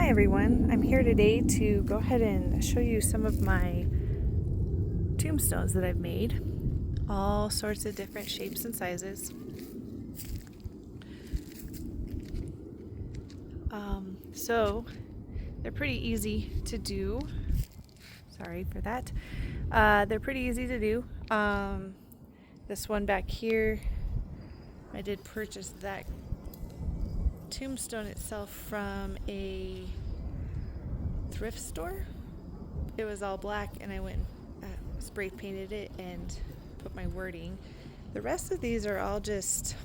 Hi everyone, I'm here today to go ahead and show you some of my tombstones that I've made. All sorts of different shapes and sizes. So they're pretty easy to do. Sorry for that. They're pretty easy to do. This one back here, I did purchase that tombstone itself from a thrift store. It was all black and I went and spray painted it and put my wording. The rest of these are all just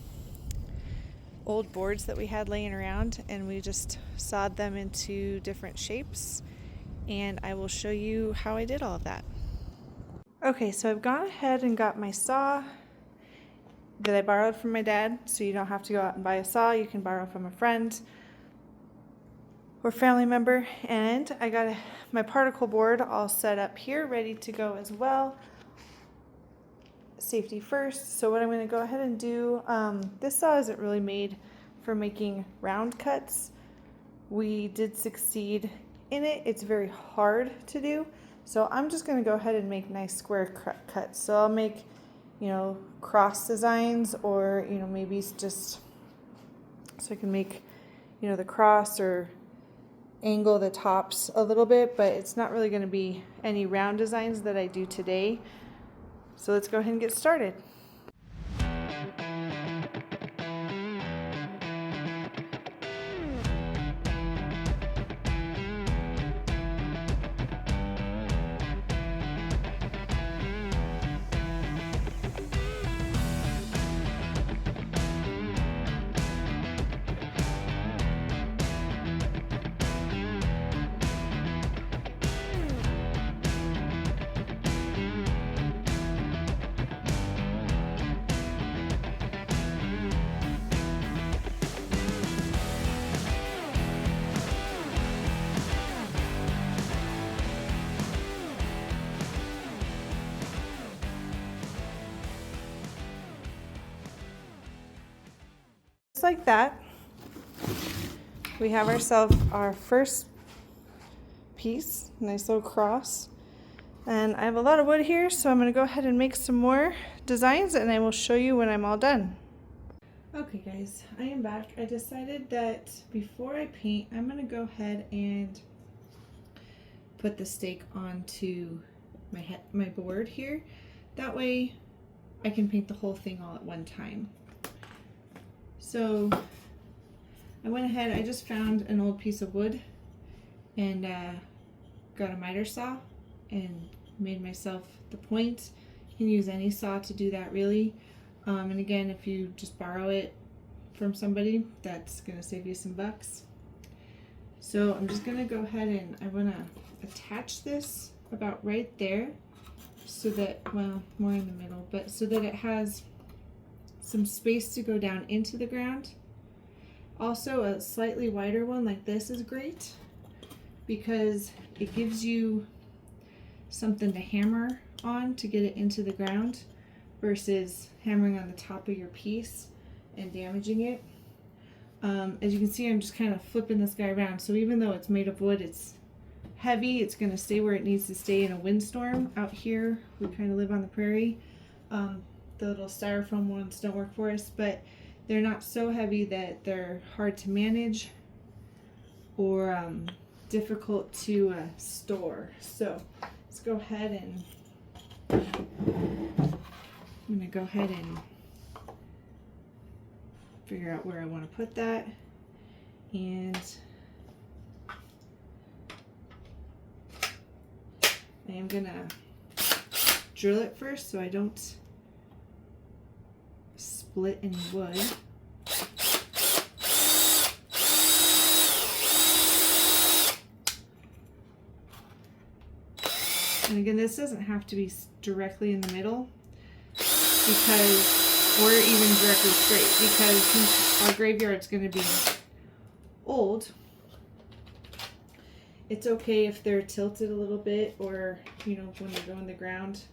old boards that we had laying around, and we just sawed them into different shapes, and I will show you how I did all of that. Okay, so I've gone ahead and got my saw that I borrowed from my dad, so you don't have to go out and buy a saw. You can borrow from a friend or family member. And I got my particle board all set up here, ready to go as well. Safety first. So what I'm going to go ahead and do, this saw isn't really made for making round cuts. We did succeed in it. It's very hard to do. So I'm just going to go ahead and make nice square cuts. So I'll make, cross designs, or, maybe just so I can make, the cross, or angle the tops a little bit, but it's not really going to be any round designs that I do today. So let's go ahead and get started. Like that, we have ourselves our first piece, nice little cross. And I have a lot of wood here, so I'm going to go ahead and make some more designs, and I will show you when I'm all done. Okay guys, I am back. I decided that before I paint, I'm going to go ahead and put the stake onto my board here. That way I can paint the whole thing all at one time. So I went ahead, I just found an old piece of wood and got a miter saw and made myself the point. You can use any saw to do that, really. And again, if you just borrow it from somebody, that's going to save you some bucks. So I'm just going to go ahead and I want to attach this about right there, so that, well, more in the middle, but so that it has some space to go down into the ground. Also, a slightly wider one like this is great because it gives you something to hammer on to get it into the ground versus hammering on the top of your piece and damaging it. As you can see, I'm just kind of flipping this guy around. So even though it's made of wood, it's heavy. It's going to stay where it needs to stay in a windstorm. Out here, we kind of live on the prairie. The little styrofoam ones don't work for us, but they're not so heavy that they're hard to manage or difficult to store. So let's go ahead and I'm going to go ahead and figure out where I want to put that, and I am going to drill it first so I don't split any wood. And again, this doesn't have to be directly in the middle, because, or even directly straight, because since our graveyard's going to be old, it's okay if they're tilted a little bit, or when they go in the ground,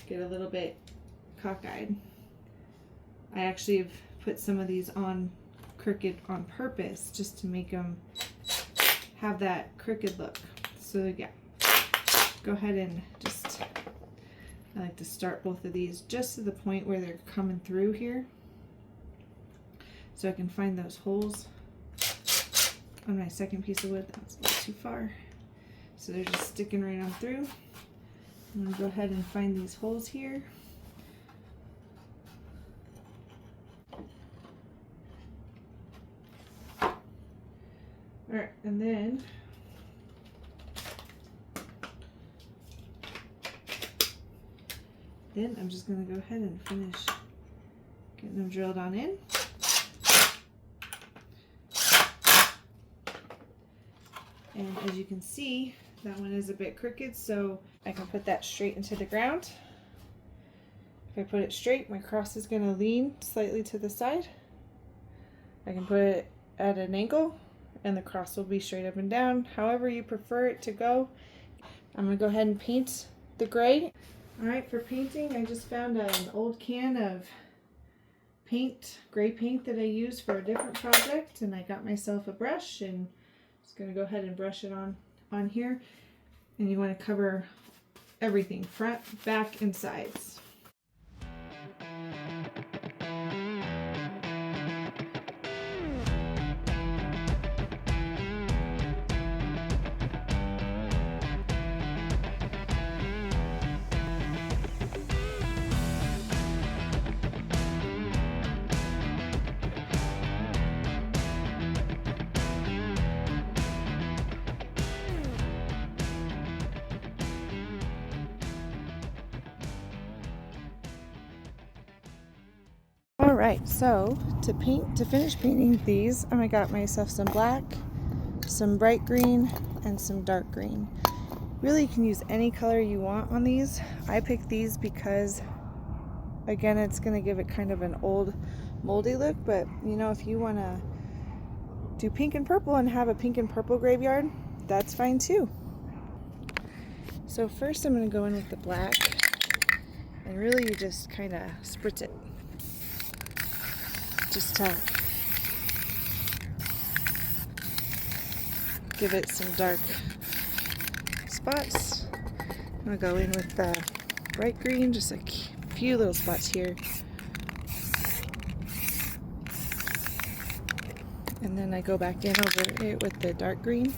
get a little bit cockeyed. I actually have put some of these on crooked on purpose just to make them have that crooked look. So yeah, go ahead and just, I like to start both of these just to the point where they're coming through here, so I can find those holes on my second piece of wood. That's a little too far. So they're just sticking right on through. I'm gonna go ahead and find these holes here. Alright, and then I'm just going to go ahead and finish getting them drilled on in. And as you can see, that one is a bit crooked, so I can put that straight into the ground. If I put it straight, my cross is going to lean slightly to the side. I can put it at an angle, and the cross will be straight up and down, however you prefer it to go. I'm going to go ahead and paint the gray. Alright, for painting, I just found an old can of paint, gray paint that I used for a different project, and I got myself a brush and just going to go ahead and brush it on here. And you want to cover everything, front, back, and sides. Alright, so to finish painting these, I got myself some black, some bright green, and some dark green. Really, you can use any color you want on these. I picked these because, again, it's going to give it kind of an old, moldy look, but you know, if you want to do pink and purple and have a pink and purple graveyard, that's fine too. So first I'm going to go in with the black, and really you just kind of spritz it. Just to give it some dark spots. I'm going to go in with the bright green, just a few little spots here. And then I go back in over it with the dark green.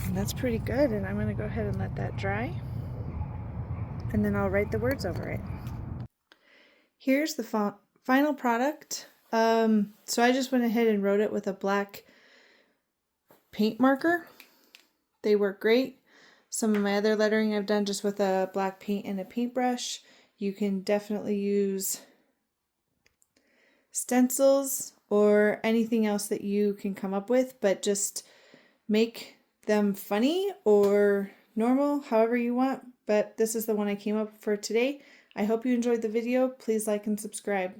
And that's pretty good, and I'm going to go ahead and let that dry. And then I'll write the words over it. Here's the final product. So I just went ahead and wrote it with a black paint marker. They work great. Some of my other lettering I've done just with a black paint and a paintbrush. You can definitely use stencils or anything else that you can come up with, but just make them funny or normal, however you want. But this is the one I came up for today. I hope you enjoyed the video. Please like and subscribe.